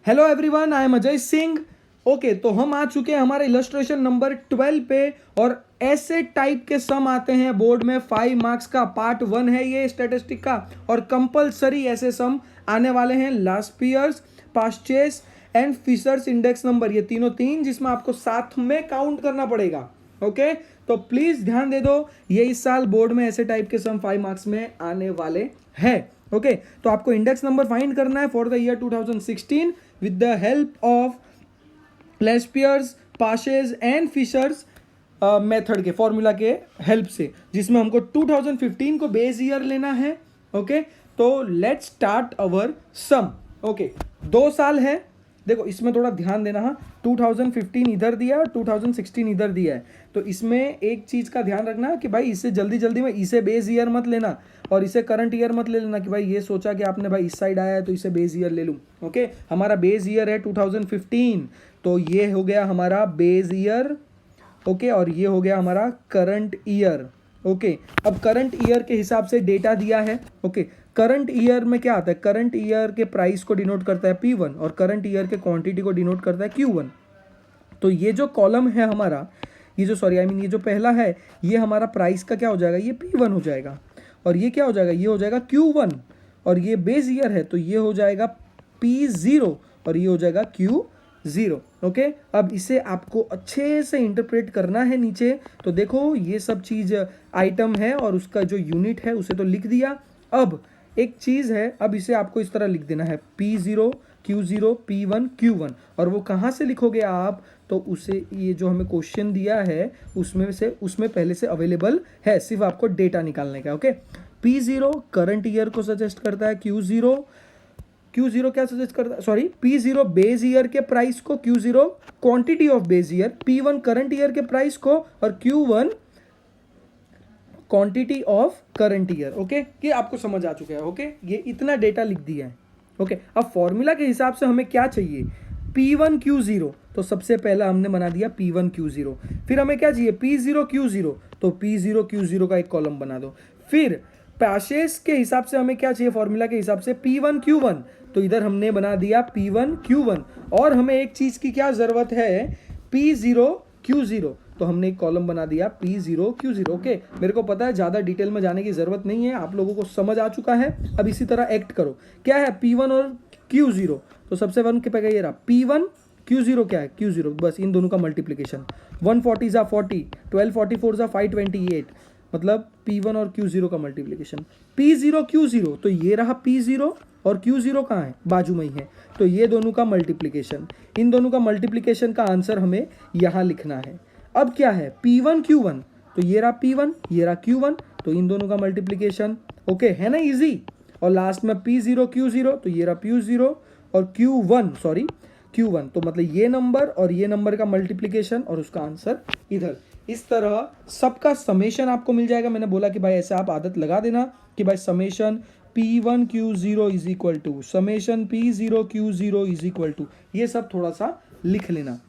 Hello everyone, I am Ajay Singh. Okay, तो हम आ चुके हैं हमारे इलस्ट्रेशन नंबर 12 पे। और ऐसे टाइप के सम आते हैं बोर्ड में 5 मार्क्स का। पार्ट 1 है ये स्टैटिस्टिक का, और कंपलसरी ऐसे सम आने वाले हैं। लास्पियर्स, पास्चेस एंड फिशर्स इंडेक्स नंबर, ये तीनों तीन जिसमें आपको साथ में काउंट करना पड़ेगा। ओके, तो प्लीज ध्यान दे दो, ये इस साल बोर्ड में ऐसे टाइप के सम 5 मार्क्स में आने वाले हैं। ओके, तो आपको इंडेक्स नंबर फाइंड करना है for the year 2016 with the help of Laspeyres, Paasche's and Fisher's method के फॉर्मूला के हेल्प से, जिसमें हमको 2015 को बेस ईयर लेना है। ओके, तो let's start our sum. Okay, 2 साल है, देखो इसमें थोड़ा ध्यान देना। हाँ, 2015 इधर दिया है और 2016 इधर दिया है, तो इसमें एक चीज़ का ध्यान रखना कि भाई इसे जल्दी जल्दी में इसे बेस ईयर मत लेना और इसे करंट ईयर मत ले लेना कि भाई ये सोचा कि आपने भाई इस साइड आया है तो इसे बेस ईयर ले लूँ। ओके, हमारा बेस ईयर है 2015, तो ये हो गया हमारा बेस ईयर। ओके, और ये हो गया हमारा करंट ईयर। ओके, अब करंट ईयर के हिसाब से डेटा दिया है। ओके, करंट ईयर में क्या आता है? करंट ईयर के प्राइस को डिनोट करता है P1 और करंट ईयर के क्वांटिटी को डिनोट करता है Q1। तो ये जो कॉलम है हमारा, ये जो सॉरी आई मीन ये जो पहला है, ये हमारा प्राइस का क्या हो जाएगा? ये P1 हो जाएगा। और ये क्या हो जाएगा? ये हो जाएगा Q1। और ये बेस ईयर है तो ये हो जाएगा P0 और ये हो जाएगा Q0। ओके, अब इसे आपको अच्छे से इंटरप्रेट करना है नीचे। तो देखो ये सब चीज़ आइटम है और उसका जो यूनिट है उसे तो लिख दिया। अब एक चीज़ है, अब इसे आपको इस तरह लिख देना है P0 Q0 P1 Q1। और वो कहाँ से लिखोगे आप? तो उसे ये जो हमें क्वेश्चन दिया है उसमें पहले से अवेलेबल है, सिर्फ आपको डेटा निकालने का। ओके, P0 करंट ईयर को सजेस्ट करता है, Q0 क्या सजेस्ट करता है? सॉरी, P0 बेस ईयर के प्राइस को, Q0 quantity of base year, P1 current year के प्राइस को और Q1 quantity of current year. Okay, ये आपको समझ आ चुका है। ओके, ये इतना डेटा लिख दिया है। ओके, अब फॉर्मूला के हिसाब से हमें क्या चाहिए? P1 Q0, तो सबसे पहला हमने बना दिया P1 Q0। फिर हमें क्या चाहिए? P0 Q0, तो P0 Q0 का एक कॉलम बना दो। फिर पैशेस के हिसाब से हमें क्या चाहिए? फॉर्मूला के हिसाब से P1 Q1, तो इधर हमने बना दिया P1 Q1। और हमें एक चीज़ की क्या ज़रूरत है? P0 Q0, तो हमने एक कॉलम बना दिया P0 Q0। ओके, मेरे को पता है ज़्यादा डिटेल में जाने की ज़रूरत नहीं है, आप लोगों को समझ आ चुका है। अब इसी तरह एक्ट करो। क्या है? P1 और Q0, तो सबसे वन के पे ये रहा P1 Q0। क्या है? Q0, बस इन दोनों का मल्टीप्लिकेशन। 140 ज़ा 40, 1244 ज़ा 528, मतलब P1 और Q0 का मल्टीप्लिकेशन। P0 Q0, तो ये रहा P0 और Q0 कहाँ है? बाजू में ही है, तो ये दोनों का मल्टीप्लिकेशन। इन दोनों का मल्टीप्लिकेशन का आंसर हमें यहाँ लिखना है। अब क्या है? P1 Q1, तो ये रहा P1, ये रहा Q1, तो इन दोनों का मल्टीप्लिकेशन। ओके, है ना इजी? और लास्ट में P0 Q0, तो ये रहा P0 और Q1, तो मतलब ये नंबर और ये नंबर का मल्टीप्लिकेशन और उसका आंसर इधर। इस तरह सबका समेशन आपको मिल जाएगा। मैंने बोला कि भाई ऐसे आप आदत लगा देना कि भाई summation P1 Q0 is equal to summation P0 Q0 is equal to, ये सब थोड़ा सा लिख लेना।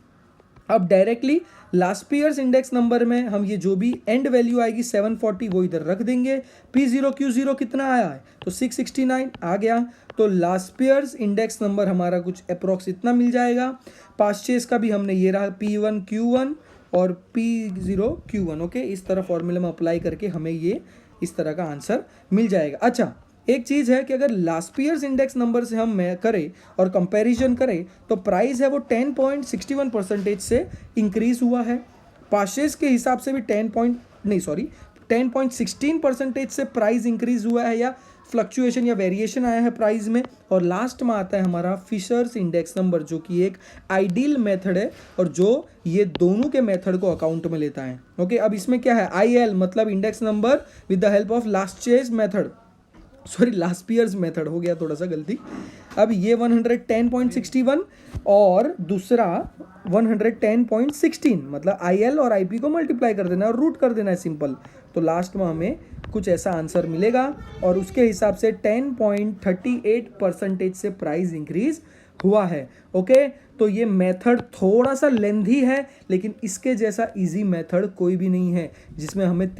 अब डायरेक्टली लास्पियर्स इंडेक्स नंबर में हम ये जो भी एंड वैल्यू आएगी 740 वो इधर रख देंगे। P0 Q0 कितना आया है? तो 669 आ गया। तो लास्पियर्स इंडेक्स नंबर हमारा कुछ अप्रॉक्स इतना मिल जाएगा। पास्चेस का भी हमने ये रहा P1 Q1 और P0 Q1। ओके, इस तरह फॉर्मूले में अप्लाई करके हमें ये इस तरह का आंसर मिल जाएगा। अच्छा, एक चीज़ है कि अगर लास्पियर्स इंडेक्स नंबर से हम करें और कंपैरिजन करें तो प्राइस है वो 10.61% से इंक्रीज हुआ है। पाशेस के हिसाब से भी 10.16% से प्राइस इंक्रीज हुआ है या फ्लक्चुएशन या वेरिएशन आया है प्राइस में। और लास्ट में आता है हमारा फिशर्स इंडेक्स नंबर, जो कि एक आइडियल मेथड है और जो ये दोनों के मेथड को अकाउंट में लेता है। ओके, अब इसमें क्या है? IL मतलब index number with the help of Lasches method, sorry Laspeyres method, हो गया थोड़ा सा गलती। अब ये 110.61 और दूसरा 110.16, मतलब IL और IP को मल्टीप्लाई कर देना है और रूट कर देना है, सिंपल। तो लास्ट में हमें कुछ ऐसा आंसर मिलेगा और उसके हिसाब से 10.38% से प्राइस इंक्रीज हुआ है। ओके, तो ये मेथड थोड़ा सा लेंथी है, लेकिन इसके जैसा इजी मेथड कोई भी नहीं है जिसमें हमें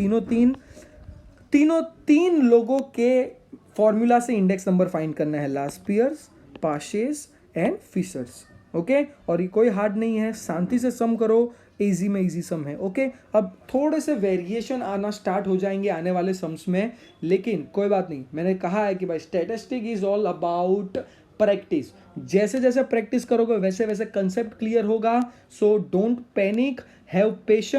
तीनों तीन लोगों के फॉर्मूला से इंडेक्स नंबर फाइंड करना है। लास्पियर्स, पाशेस एंड फिशर्स। ओके, और ये कोई हार्ड नहीं है, शांति से सम करो, इजी में इजी सम है। ओके, अब थोड़े से वेरिएशन आना स्टार्ट हो जाएंगे आने वाले सम्स में, लेकिन कोई बात नहीं। मैंने कहा है कि भाई statistic is all about practice. जैसे जैसे प्रैक्टिस करोगे वैसे वैसे कंसेप्ट क्लियर होगा। So don't panic, have patience.